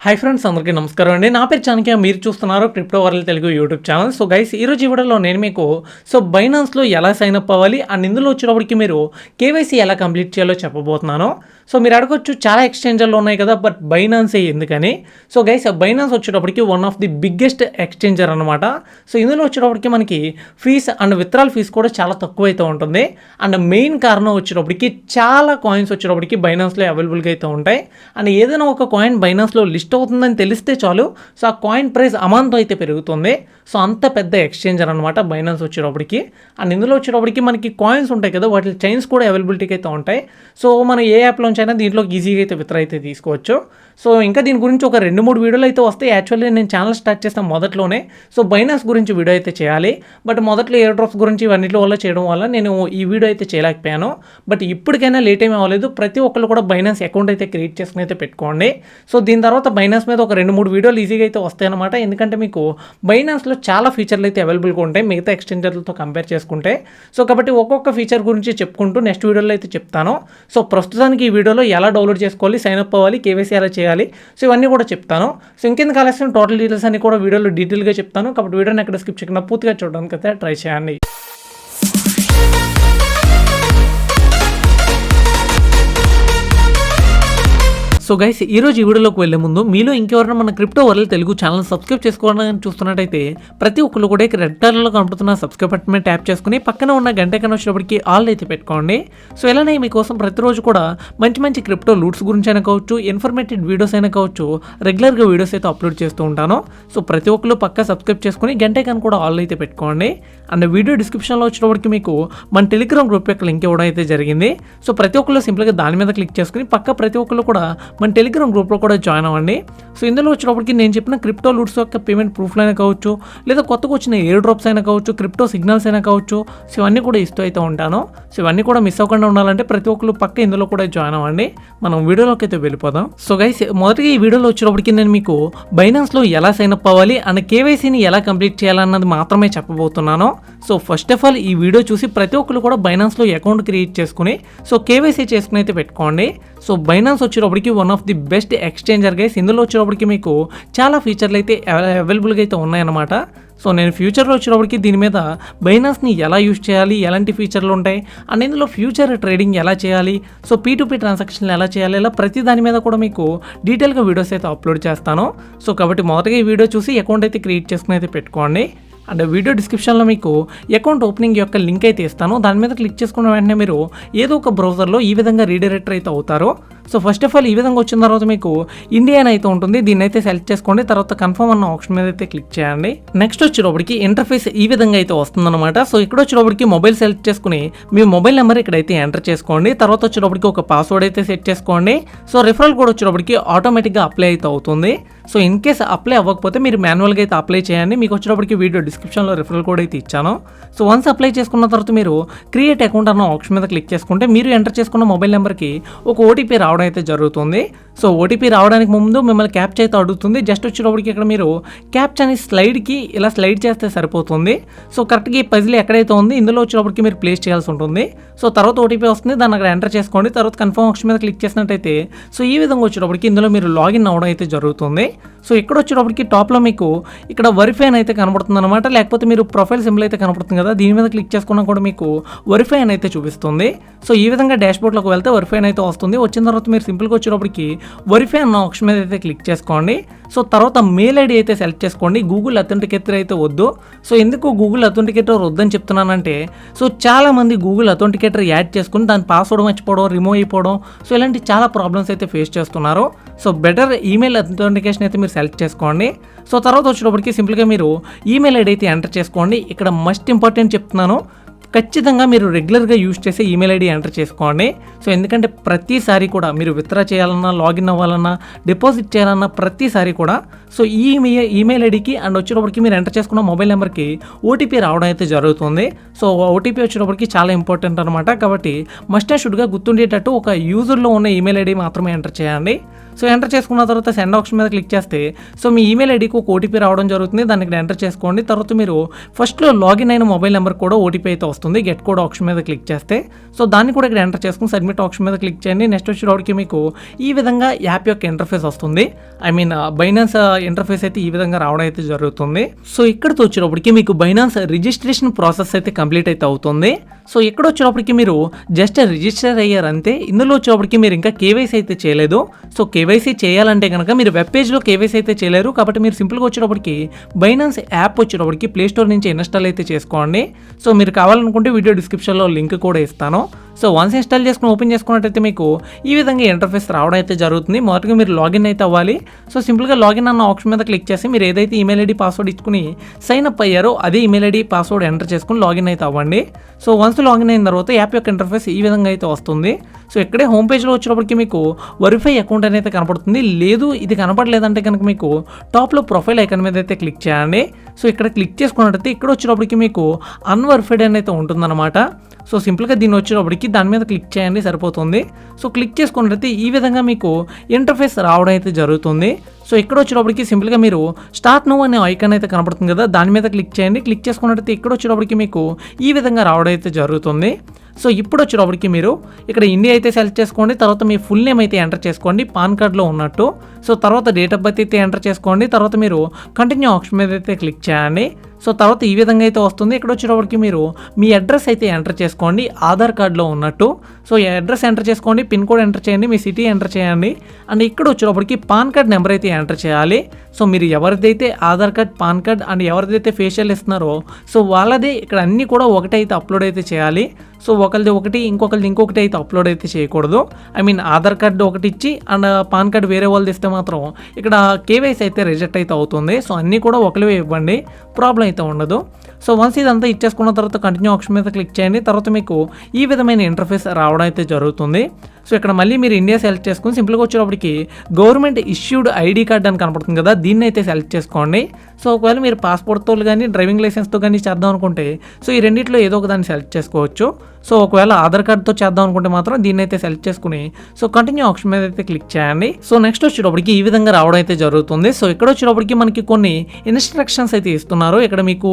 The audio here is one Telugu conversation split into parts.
హాయ్ ఫ్రెండ్స్, అందరికీ నమస్కారం అండి. నా పేరు చాణక్య, మీరు చూస్తున్నారు crypto world Telugu YouTube channel. So guys, ఈరోజు ఈ వీడియోలో నేను మీకు బైనాన్స్లో ఎలా సైన్ అప్ అవ్వాలి అండ్ ఇందులో వచ్చేటప్పటికి మీరు కేవైసీ ఎలా కంప్లీట్ చేయాలో చెప్పబోతున్నాను. సో మీరు అడగొచ్చు, చాలా ఎక్స్చేంజర్లు ఉన్నాయి కదా, బట్ బైనాన్సే ఎందుకని. సో గైస్, బైనాన్స్ వచ్చేటప్పటికి one of the biggest exchanger అనమాట. సో ఇందులో వచ్చేటప్పటికి మనకి ఫీస్ అండ్ విత్డ్రాల్ ఫీస్ కూడా చాలా తక్కువ అయితే ఉంటుంది. అండ్ మెయిన్ కారణం వచ్చేటప్పటికి చాలా కాయిన్స్ వచ్చేటప్పటికి బైనాన్స్లో అవైలబుల్గా అయితే ఉంటాయి. అండ్ ఏదైనా ఒక కాయిన్ బైనాన్స్లో లిస్ట్ అవుతుందని తెలిస్తే చాలు, సో ఆ కాయిన్ ప్రైస్ అమాంతం అయితే పెరుగుతుంది. సో అంత పెద్ద ఎక్స్చేంజర్ అనమాట బైనాన్స్ వచ్చేటప్పటికి. అండ్ ఇందులో వచ్చేటప్పటికి మనకి కాయిన్స్ ఉంటాయి కదా, వాటి చైన్స్ కూడా అవైలబిలిటీకి అయితే ఉంటాయి. సో మనం ఏ యాప్లోంచి అయినా దీంట్లోకి ఈజీగా అయితే విత్డ్రా అయితే తీసుకోవచ్చు. సో ఇంకా దీని గురించి ఒక 2-3 వీడియోలు అయితే వస్తాయి. యాక్చువల్లీ నేను ఛానల్ స్టార్ట్ చేసిన మొదట్లోనే సో బైనాన్స్ గురించి వీడియో అయితే చేయాలి, బట్ మొదట్లో ఎయిర్ డ్రాప్స్ గురించి ఇవన్నిటి వల్ల చేయడం వల్ల నేను ఈ వీడియో అయితే చేయలేకపోయాను. బట్ ఇప్పటికైనా లేట్ ఏమీ అవ్వలేదు. ప్రతి ఒక్కరు కూడా బైనాన్స్ అకౌంట్ అయితే క్రియేట్ చేసుకుని అయితే పెట్టుకోండి. సో దీని తర్వాత బైనాన్స్ మీద ఒక 2-3 వీడియోలు ఈజీగా అయితే వస్తాయి అనమాట. ఎందుకంటే మీకు బైనాన్స్లో చాలా ఫీచర్లు అయితే అవైలబుల్గా ఉంటాయి మిగతా ఎక్స్చేంజర్లతో కంపేర్ చేసుకుంటే. సో కాబట్టి ఒక్కొక్క ఫీచర్ గురించి చెప్పుకుంటూ నెక్స్ట్ వీడియోలో అయితే చెప్తాను. సో ప్రస్తుతానికి ఈ వీడియోలో ఎలా డౌన్లోడ్ చేసుకోవాలి, సైన్ అప్ అవ్వాలి, కేవైసీ ఎలా చేయాలి, సో ఇవన్నీ కూడా చెప్తాను. సో ఇంకెందుకు ఆలస్యం, టోటల్ డీటెయిల్స్ అన్ని కూడా వీడియోలో డీటెయిల్గా చెప్తాను. కాబట్టి వీడియోని ఎక్కడ స్కిప్ చేయకుండా పూర్తిగా చూడడానికి అయితే ట్రై చేయండి. సో గైస్, ఈరోజు ఈ వీడియోలోకి వెళ్ళే ముందు మీలో ఇంకెవరైనా మన crypto world Telugu channel subscribe చేసుకోవాలని చూస్తున్నట్టయితే ప్రతి ఒక్కరు కూడా రెడ్ కలర్లో కనపడుతున్న సబ్స్క్రైబ్ బటన్ మీద ట్యాప్ చేసుకుని పక్కన ఉన్న గంట కన్నా వచ్చేటప్పటికి ఆల్ అయితే పెట్టుకోండి. సో ఇలానే మీకోసం ప్రతిరోజు కూడా మంచి మంచి క్రిప్టో లూట్స్ గురించి అయినా కావచ్చు, ఇన్ఫర్మేటివ్ వీడియోస్ అయినా కావచ్చు, రెగ్యులర్గా వీడియోస్ అయితే అప్లోడ్ చేస్తూ ఉంటాను. సో ప్రతి ఒక్కరు పక్కా సబ్స్క్రైబ్ చేసుకుని గంట కన్నా కూడా ఆల్ అయితే పెట్టుకోండి. అండ్ వీడియో డిస్క్రిప్షన్లో వచ్చేటప్పటికి మీకు మన టెలిగ్రామ్ గ్రూప్ యొక్క లింక్ ఇవ్వడం అయితే జరిగింది. సో ప్రతి ఒక్కరు సింపుల్గా దాని మీద క్లిక్ చేసుకుని పక్క ప్రతి ఒక్కరు కూడా మన టెలిగ్రామ్ గ్రూప్లో కూడా జాయిన్ అవ్వండి. సో ఇందులో వచ్చేటప్పటికి నేను చెప్పిన క్రిప్టో లూట్స్ యొక్క పేమెంట్ ప్రూఫ్లు అయినా కావచ్చు, లేదా కొత్తగా వచ్చిన ఎయిర్ డ్రాప్స్ అయినా కావచ్చు, క్రిప్టో సిగ్నల్స్ అయినా కావచ్చు, సో ఇవన్నీ కూడా ఇస్తూ అయితే ఉంటాను. సో ఇవన్నీ కూడా మిస్ అవ్వకుండా ఉండాలంటే ప్రతి ఒక్కరు పక్క ఇందులో కూడా జాయిన్ అవ్వండి. మనం వీడియోలోకి అయితే వెళ్ళిపోదాం. సో గైస్, మొదటిగా ఈ వీడియోలో వచ్చేటప్పటికి నేను మీకు బైనాన్స్లో ఎలా సైన్ అప్ అవ్వాలి అండ్ కేవైసీని ఎలా కంప్లీట్ చేయాలన్నది మాత్రమే చెప్పబోతున్నాను. సో ఫస్ట్ ఆఫ్ ఆల్ ఈ వీడియో చూసి ప్రతి ఒక్కరు కూడా బైనాన్స్లో అకౌంట్ క్రియేట్ చేసుకుని సో కేవైసీ చేసుకుని అయితే పెట్టుకోండి. సో బైనాన్స్ వచ్చేటప్పటికి one of the best exchanger guys. ఇందులో వచ్చేటప్పటికి మీకు చాలా ఫీచర్లు అయితే అవైలబుల్గా అయితే ఉన్నాయన్నమాట. సో నేను ఫ్యూచర్లో వచ్చేటప్పటికి దీని మీద బైనాన్స్ని ఎలా యూజ్ చేయాలి, ఎలాంటి ఫీచర్లు ఉంటాయి అండ్ ఇందులో ఫ్యూచర్ ట్రేడింగ్ ఎలా చేయాలి, సో P2P ట్రాన్సాక్షన్లు ఎలా చేయాలి, ఇలా ప్రతి దాని మీద కూడా మీకు డీటెయిల్గా వీడియోస్ అయితే అప్లోడ్ చేస్తాను. సో కాబట్టి మొదటగా ఈ వీడియో చూసి అకౌంట్ అయితే క్రియేట్ చేసుకుని అయితే పెట్టుకోండి. అండ్ వీడియో డిస్క్రిప్షన్లో మీకు అకౌంట్ ఓపెనింగ్ యొక్క లింక్ అయితే ఇస్తాను. దాని మీద క్లిక్ చేసుకున్న వెంటనే మీరు ఏదో ఒక బ్రౌజర్లో ఈ విధంగా రీడైరెక్టర్ అయితే అవుతారు. సో ఫస్ట్ ఆఫ్ ఆల్ ఈ విధంగా వచ్చిన తర్వాత మీకు ఇండియన్ అయితే ఉంటుంది, దీన్ని అయితే సెలెక్ట్ చేసుకోండి. తర్వాత కన్ఫర్మ్ అన్న ఆప్షన్ మీద అయితే క్లిక్ చేయండి. నెక్స్ట్ వచ్చేటప్పటికి ఇంటర్ఫేస్ ఈ విధంగా అయితే వస్తుందన్నమాట. సో ఇక్కడ వచ్చేటప్పటికి మొబైల్ సెలెక్ట్ చేసుకుని మీ మొబైల్ నెంబర్ ఇక్కడైతే ఎంటర్ చేసుకోండి. తర్వాత వచ్చేటప్పటికి ఒక పాస్వర్డ్ అయితే సెట్ చేసుకోండి. సో రిఫరల్ కోడ్ వచ్చేటప్పటికి ఆటోమేటిక్గా అప్లై అయితే అవుతుంది. సో ఇన్ కేస్ అప్లై అవ్వకపోతే మీరు మాన్యువల్గా అయితే అప్లై చేయండి. మీకు వచ్చేటప్పటికి వీడియో డిస్క్రిప్షన్లో రిఫరల్ కోడ్ అయితే ఇచ్చాను. సో వన్స్ అప్లై చేసుకున్న తర్వాత మీరు క్రియేట్ అకౌంట్ అన్న ఆప్షన్ మీద క్లిక్ చేసుకుంటే మీరు ఎంటర్ చేసుకున్న మొబైల్ నెంబర్కి ఒక ఓటీపీ రావడం అయితే జరుగుతుంది. సో ఓటీపీ రావడానికి ముందు మిమ్మల్ని క్యాప్చా అయితే అడుగుతుంది. జస్ట్ వచ్చేటప్పటికి ఇక్కడ మీరు క్యాప్చాని స్లైడ్కి ఇలా స్లైడ్ చేస్తే సరిపోతుంది. సో కరెక్ట్గా ఈ పజిల్ ఎక్కడైతే ఉంది ఇందులో వచ్చేటప్పటికి మీరు ప్లేస్ చేయాల్సి ఉంటుంది. సో తర్వాత ఓటీపీ వస్తుంది, దాన్ని అక్కడ ఎంటర్ చేసుకోండి. తర్వాత కన్ఫర్మ్ ఆప్షన్ మీద క్లిక్ చేసినట్టయితే సో ఈ విధంగా వచ్చేటప్పటికి ఇందులో మీరు లాగిన్ అవ్వడం అయితే జరుగుతుంది. సో ఇక్కడ వచ్చేటప్పటికి టాప్లో మీకు ఇక్కడ వెరిఫై అని అయితే కనబడుతుంది అనమాట, లేకపోతే మీరు ప్రొఫైల్ సింబల్ అయితే కనబడుతుంది కదా, దీని మీద క్లిక్ చేసుకున్నా కూడా మీకు వెరిఫై అని అయితే చూపిస్తుంది. సో ఈ విధంగా డాష్బోర్డ్లోకి వెళ్తే వెరిఫై అని అయితే వస్తుంది. వచ్చిన తర్వాత మీరు సింపుల్గా వచ్చేటప్పటికి వెరిఫై అన్న ఆప్షన్ మీద అయితే క్లిక్ చేసుకోండి. సో తర్వాత మెయిల్ ఐడి అయితే సెలెక్ట్ చేసుకోండి. గూగుల్ అథెంటికేటర్ అయితే వద్దు. సో ఎందుకు గూగుల్ అథెంటికేటర్ వద్దని చెప్తున్నానంటే, సో చాలా మంది గూగుల్ అథెంటికేటర్ యాడ్ చేసుకుని దాని పాస్వర్డ్ మర్చిపోవడం, రిమూవ్ అయిపోవడం, సో ఇలాంటి చాలా ప్రాబ్లమ్స్ అయితే ఫేస్ చేస్తున్నారు. సో బెటర్ ఈమెయిల్ అథెంటికేషన్ అయితే మీరు సెలెక్ట్ చేసుకోండి. సో తర్వాత వచ్చేటప్పటికి సింపుల్గా మీరు ఈమెయిల్ ఐడి అయితే ఎంటర్ చేసుకోండి. ఇక్కడ మస్ట్ ఇంపార్టెంట్ చెప్తున్నాను, ఖచ్చితంగా మీరు రెగ్యులర్గా యూజ్ చేసే ఈమెయిల్ ఐడి ఎంటర్ చేసుకోండి. సో ఎందుకంటే ప్రతిసారి కూడా మీరు విత్డ్రా చేయాలన్నా, లాగిన్ అవ్వాలన్నా, డిపాజిట్ చేయాలన్నా ప్రతిసారి కూడా సో ఈ ఈమెయిల్ ఐడికి అండ్ వచ్చేటప్పటికి మీరు ఎంటర్ చేసుకున్న మొబైల్ నెంబర్కి ఓటీపీ రావడం అయితే జరుగుతుంది. సో ఓటీపీ వచ్చేటప్పటికి చాలా ఇంపార్టెంట్ అనమాట. కాబట్టి మస్ట్ అండ్ షుడ్గా గుర్తుండేటట్టు ఒక యూజర్లో ఉన్న ఈమెయిల్ ఐడి మాత్రమే ఎంటర్ చేయండి. సో ఎంటర్ చేసుకున్న తర్వాత సెండ్ ఆప్షన్ మీద క్లిక్ చేస్తే సో మీ ఈమెయిల్ ఐడికి ఒక ఓటీపీ రావడం జరుగుతుంది. దాన్ని ఇక్కడ ఎంటర్ చేసుకోండి. తర్వాత మీరు ఫస్ట్లో లాగిన్ అయిన మొబైల్ నెంబర్ కూడా ఓటీపీ అయితే వస్తుంది. గెట్ కోడ్ ఆప్షన్ మీద క్లిక్ చేస్తే సో దాన్ని కూడా ఇక్కడ ఎంటర్ చేసుకుని సబ్మిట్ ఆప్షన్ మీద క్లిక్ చేయండి. నెక్స్ట్ వచ్చేటప్పటికి మీకు ఈ విధంగా యాప్ యొక్క ఇంటర్ఫేస్ వస్తుంది. బైనాన్స్ ఇంటర్ఫేస్ అయితే ఈ విధంగా రావడం అయితే జరుగుతుంది. సో ఇక్కడితో వచ్చేటప్పటికి మీకు బైనాన్స్ రిజిస్ట్రేషన్ ప్రాసెస్ అయితే కంప్లీట్ అయితే అవుతుంది. సో ఇక్కడ వచ్చేటప్పటికి మీరు జస్ట్ రిజిస్టర్ అయ్యారు అంతే. ఇందులో వచ్చేటప్పటికి మీరు ఇంకా కేవైసీ అయితే చేయలేదు. సో కేవైసీ చేయాలంటే కనుక మీరు వెబ్ పేజ్లో కేవైసీ అయితే చేయలేరు. కాబట్టి మీరు సింపుల్గా వచ్చేటప్పటికి బైనాన్స్ యాప్ వచ్చేటప్పటికి ప్లే స్టోర్ నుంచి ఇన్స్టాల్ అయితే చేసుకోండి. సో మీరు కావాలనుకుంటే వీడియో డిస్క్రిప్షన్లో లింక్ కూడా ఇస్తాను. సో వన్స్ ఇన్స్టాల్ చేసుకుని ఓపెన్ చేసుకున్నట్టయితే మీకు ఈ విధంగా ఇంటర్ఫేస్ రావడం అయితే జరుగుతుంది. మొదటిగా మీరు లాగిన్ అయితే అవ్వాలి. సో సింపుల్గా లాగిన్ అన్న ఆప్షన్ మీద క్లిక్ చేసి మీరు ఏదైతే ఈమెయిల్ ఐడి పాస్వర్డ్ ఇచ్చుకుని సైన్ అప్ అయ్యారో అదే ఈమెయిల్ ఐడి పాస్వర్డ్ ఎంటర్ చేసుకుని లాగిన్ అయితే అవ్వండి. సో వన్స్ లాగిన్ అయిన తర్వాత యాప్ యొక్క ఇంటర్ఫేస్ ఈ విధంగా అయితే వస్తుంది. సో ఇక్కడే హోమ్ పేజ్లో వచ్చేటప్పటికి మీకు వెరిఫై అకౌంట్ అనేది కనపడుతుంది. లేదు ఇది కనపడలేదంటే కనుక మీకు టాప్లో ప్రొఫైల్ ఐకాన్ మీద అయితే క్లిక్ చేయండి. సో ఇక్కడ క్లిక్ చేసుకున్నట్టయితే ఇక్కడ వచ్చేటప్పటికి మీకు అన్వెరిఫైడ్ అని అయితే ఉంటుందన్నమాట. సో సింపుల్గా దీన్ని వచ్చేటప్పటికి దాని మీద క్లిక్ చేయండి సరిపోతుంది. సో క్లిక్ చేసుకున్నట్టయితే ఈ విధంగా మీకు ఇంటర్ఫేస్ రావడం అయితే జరుగుతుంది. సో ఇక్కడ వచ్చేటప్పటికి సింపుల్గా మీరు స్టార్ట్ నౌ అనే ఐకాన్ అయితే కనపడుతుంది కదా, దాని మీద క్లిక్ చేయండి. క్లిక్ చేసుకున్నట్టయితే ఇక్కడ వచ్చేటప్పటికి మీకు ఈ విధంగా రావడం అయితే జరుగుతుంది. సో ఇప్పుడు వచ్చేటప్పటికి మీరు ఇక్కడ ఇండియా అయితే సెలెక్ట్ చేసుకోండి. తర్వాత మీ ఫుల్ నేమ్ అయితే ఎంటర్ చేసుకోండి పాన్ కార్డ్లో ఉన్నట్టు. సో తర్వాత డేట్ ఆఫ్ బర్త్ అయితే ఎంటర్ చేసుకోండి. తర్వాత మీరు కంటిన్యూ ఆప్షన్ మీద అయితే క్లిక్ చేయండి. సో తర్వాత ఈ విధంగా అయితే వస్తుంది. ఇక్కడ వచ్చేటప్పటికి మీరు మీ అడ్రస్ అయితే ఎంటర్ చేసుకోండి ఆధార్ కార్డులో ఉన్నట్టు. సో ఈ అడ్రస్ ఎంటర్ చేసుకోండి, పిన్ కోడ్ ఎంటర్ చేయండి, మీ సిటీ ఎంటర్ చేయండి. అండ్ ఇక్కడ వచ్చేటప్పటికి పాన్ కార్డ్ నెంబర్ అయితే ఎంటర్ చేయాలి. సో మీరు ఎవరిదైతే Aadhaar card, PAN card and ఎవరిదైతే ఫేషియల్ ఇస్తున్నారో సో వాళ్ళదే ఇక్కడ అన్నీ కూడా ఒకటైతే అప్లోడ్ అయితే చేయాలి. సో ఒకరిది ఒకటి ఇంకొకరిది ఇంకొకటి అయితే అప్లోడ్ అయితే చేయకూడదు. ఆధార్ కార్డు ఒకటి ఇచ్చి అండ్ పాన్ కార్డు వేరే వాళ్ళది ఇస్తే మాత్రం ఇక్కడ కేవైసీ అయితే రిజెక్ట్ అయితే అవుతుంది. సో అన్నీ కూడా ఒకరివే ఇవ్వండి, ప్రాబ్లం అయితే ఉండదు. సో వన్స్ ఇదంతా ఇచ్చేసుకున్న తర్వాత కంటిన్యూ ఆప్షన్ మీద క్లిక్ చేయండి. తర్వాత మీకు ఈ విధమైన ఇంటర్ఫేస్ రావడం అయితే జరుగుతుంది. సో ఇక్కడ మళ్ళీ మీరు ఇండియా సెలెక్ట్ చేసుకుని సింపుల్గా వచ్చేటప్పటికి గవర్నమెంట్ ఇష్యూడ్ ఐడి కార్డ్ అని కనపడుతుంది కదా, దీన్ని అయితే సెలెక్ట్ చేసుకోండి. సో ఒకవేళ మీరు పాస్పోర్ట్తో కానీ డ్రైవింగ్ లైసెన్స్తో కానీ చేద్దాం అనుకుంటే సో ఈ రెండిట్లో ఏదో ఒక దాన్ని సెలెక్ట్ చేసుకోవచ్చు. సో ఒకవేళ ఆధార్ కార్డ్తో చేద్దాం అనుకుంటే మాత్రం దీన్ని అయితే సెలెక్ట్ చేసుకుని సో కంటిన్యూ ఆప్షన్ మీద అయితే క్లిక్ చేయండి. సో నెక్స్ట్ వచ్చేటప్పటికి ఈ విధంగా రావడం అయితే జరుగుతుంది. సో ఇక్కడ వచ్చేటప్పటికి మనకి కొన్ని ఇన్స్ట్రక్షన్స్ అయితే ఇస్తున్నారు. ఇక్కడ మీకు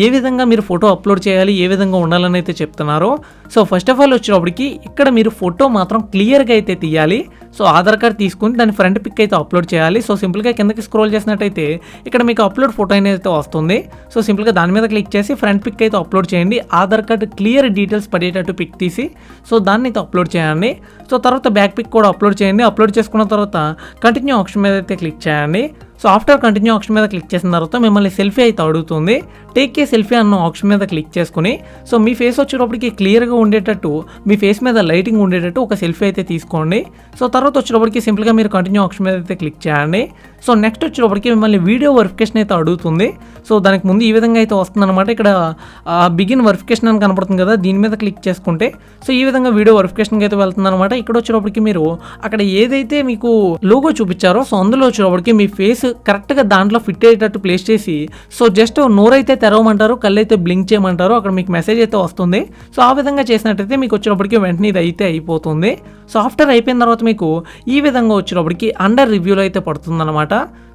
ఏ విధంగా మీరు ఫోటో అప్లోడ్ చేయాలి, ఏ విధంగా ఉండాలని అయితే చెప్తున్నారు. సో ఫస్ట్ ఆఫ్ ఆల్ వచ్చేటప్పటికి ఇక్కడ మీరు ఫోటో మాత్రం క్లియర్గా అయితే తీయాలి. సో ఆధార్ కార్డ్ తీసుకుని దాని ఫ్రంట్ పిక్ అయితే అప్లోడ్ చేయాలి. సో సింపుల్గా కిందకి స్క్రోల్ చేసినట్టయితే ఇక్కడ మీకు అప్లోడ్ ఫోటో అనేది అయితే వస్తుంది. సో సింపుల్గా దాని మీద క్లిక్ చేసి ఫ్రంట్ పిక్ అయితే అప్లోడ్ చేయండి. ఆధార్ కార్డ్ క్లియర్ డీటెయిల్స్ పడేటట్టు పిక్ తీసి సో దాన్ని అయితే అప్లోడ్ చేయండి. సో తర్వాత బ్యాక్ పిక్ కూడా అప్లోడ్ చేయండి. అప్లోడ్ చేసుకున్న తర్వాత కంటిన్యూ ఆప్షన్ మీద అయితే క్లిక్ చేయండి. సో ఆఫ్టర్ కంటిన్యూ ఆప్షన్ మీద క్లిక్ చేసిన తర్వాత మిమ్మల్ని సెల్ఫీ అయితే అడుగుతుంది. టేక్ ఏ సెల్ఫీ అన్న ఆప్షన్ మీద క్లిక్ చేసుకుని సో మీ ఫేస్ వచ్చేటప్పటికి క్లియర్గా ఉండేటట్టు, మీ ఫేస్ మీద లైటింగ్ ఉండేటట్టు ఒక సెల్ఫీ అయితే తీసుకోండి. సో తర్వాత వచ్చేటప్పటికి సింపుల్గా మీరు కంటిన్యూ ఆప్షన్ మీద అయితే క్లిక్ చేయండి. సో నెక్స్ట్ వచ్చేటప్పటికి మిమ్మల్ని వీడియో వెరిఫికేషన్ అయితే అడుగుతుంది. సో దానికి ముందు ఈ విధంగా అయితే వస్తుందన్నమాట. ఇక్కడ బిగిన్ వెరిఫికేషన్ అని కనపడుతుంది కదా, దీని మీద క్లిక్ చేసుకుంటే సో ఈ విధంగా వీడియో వెరిఫికేషన్కి అయితే వెళ్తుందన్నమాట. ఇక్కడ వచ్చేటప్పటికి మీరు అక్కడ ఏదైతే మీకు లోగో చూపించారో సో అందులో వచ్చేటప్పటికి మీ ఫేస్ కరెక్ట్గా దాంట్లో ఫిట్ అయ్యేటట్టు ప్లేస్ చేసి సో జస్ట్ నోరైతే తెరవమంటారు, కళ్ళు అయితే బ్లింక్ చేయమంటారు. అక్కడ మీకు మెసేజ్ అయితే వస్తుంది. సో ఆ విధంగా చేసినట్టయితే మీకు వచ్చేటప్పటికి వెంటనే ఇది అయితే అయిపోతుంది. సో ఆఫ్టర్ అయిపోయిన తర్వాత మీకు ఈ విధంగా వచ్చేటప్పటికి అండర్ రివ్యూలో అయితే పడుతుందన్నమాట.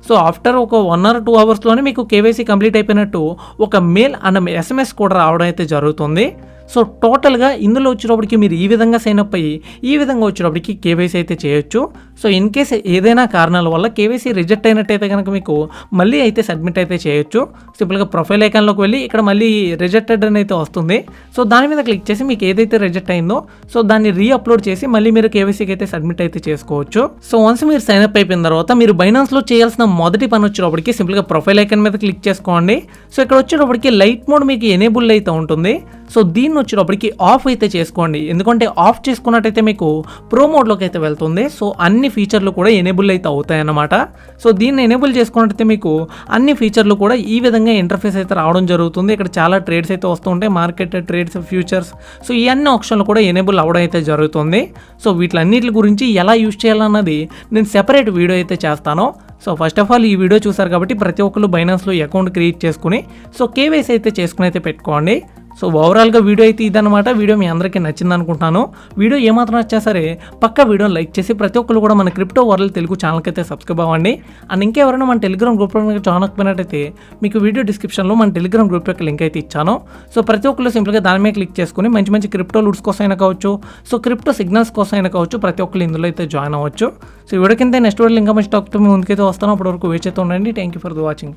సో ఆఫ్టర్ ఒక 1 or 2 అవర్స్లోనే మీకు కేవైసీ కంప్లీట్ అయిపోయినట్టు ఒక మెయిల్ అండ్ SMS కూడా రావడం అయితే జరుగుతుంది. సో టోటల్గా ఇందులో వచ్చేటప్పటికి మీరు ఈ విధంగా సైన్ అప్ అయ్యి ఈ విధంగా వచ్చేటప్పటికి కేవైసీ అయితే చేయొచ్చు. సో ఇన్ కేస్ ఏదైనా కారణాల వల్ల కేవైసీ రిజెక్ట్ అయినట్టయితే కనుక మీకు మళ్ళీ అయితే సబ్మిట్ అయితే చేయొచ్చు. సింపుల్గా ప్రొఫైల్ ఐకాన్లోకి వెళ్ళి ఇక్కడ మళ్ళీ రిజెక్టెడ్ అని అయితే వస్తుంది. సో దాని మీద క్లిక్ చేసి మీకు ఏదైతే రిజెక్ట్ అయిందో సో దాన్ని రీఅప్లోడ్ చేసి మళ్ళీ మీరు కేవైసీకి అయితే సబ్మిట్ అయితే చేసుకోవచ్చు. సో వన్స్ మీరు సైన్ అప్ అయిపోయిన తర్వాత మీరు బైనాన్స్లో చేయాల్సిన మొదటి పని వచ్చేటప్పటికి సింపుల్గా ప్రొఫైల్ ఐకాన్ మీద క్లిక్ చేసుకోండి. సో ఇక్కడ వచ్చేటప్పటికి లైట్ మోడ్ మీకు ఎనేబుల్ అయితే ఉంటుంది. సో దీన్ని వచ్చేటప్పటికి ఆఫ్ అయితే చేసుకోండి, ఎందుకంటే ఆఫ్ చేసుకున్నట్టయితే మీకు ప్రో మోడ్లోకి అయితే వెళ్తుంది. సో అన్ని ఫీచర్లు కూడా ఎనేబుల్ అయితే అవుతాయి అన్నమాట. సో దీన్ని ఎనేబుల్ చేసుకున్నట్టయితే మీకు అన్ని ఫీచర్లు కూడా ఈ విధంగా ఇంటర్ఫేస్ అయితే రావడం జరుగుతుంది. ఇక్కడ చాలా ట్రేడ్స్ అయితే వస్తూ ఉంటాయి, మార్కెట్ ట్రేడ్స్, ఫ్యూచర్స్. సో ఈ అన్ని ఆప్షన్లు కూడా ఎనేబుల్ అవ్వడం అయితే జరుగుతుంది. సో వీటిలన్నిటి గురించి ఎలా యూజ్ చేయాలన్నది నేను సెపరేట్ వీడియో అయితే చేస్తాను. సో ఫస్ట్ ఆఫ్ ఆల్ ఈ వీడియో చూసారు కాబట్టి ప్రతి ఒక్కరు బైనాన్స్లో అకౌంట్ క్రియేట్ చేసుకుని సో కేవైసీ అయితే చేసుకుని అయితే పెట్టుకోండి. సో ఓవరాల్గా వీడియో అయితే ఇదన్నమాట. వీడియో మీ అందరికీ నచ్చింది అనుకుంటున్నాను. వీడియో ఏమాత్రం నచ్చా సరే పక్క వీడియోని లైక్ చేసి ప్రతి ఒక్కరు కూడా మన క్రిప్టో వరల్డ్ తెలుగు ఛానల్కి అయితే సబ్స్క్రైబ్ అవ్వండి. అండ్ ఇంకెవరైనా మన టెలిగ్రామ్ గ్రూప్లో జాయిన్ అవ్వకపోయినట్టయితే మీకు వీడియో డిస్క్రిప్షన్లో మన టెలిగ్రామ్ గ్రూప్ యొక్క లింక్ అయితే ఇచ్చాను. సో ప్రతి ఒక్కరు సింపుల్గా దాని మీద క్లిక్ చేసుకుని మంచి మంచి క్రిప్టో లూట్స్ కోసం అయినా కావచ్చు, సో క్రిప్టో సిగ్నల్స్ కోసం అయినా కావచ్చు, ప్రతి ఒక్కరు ఇందులో అయితే జాయిన్ అవ్వచ్చు. సో వీడియో కింద నెక్స్ట్ వీడియో ఇంకా మంచి టాక్తో మీ ముందుకైతే వస్తాను. అప్పటి వరకు వేచి అయితే ఉండండి. Thank you for the watching.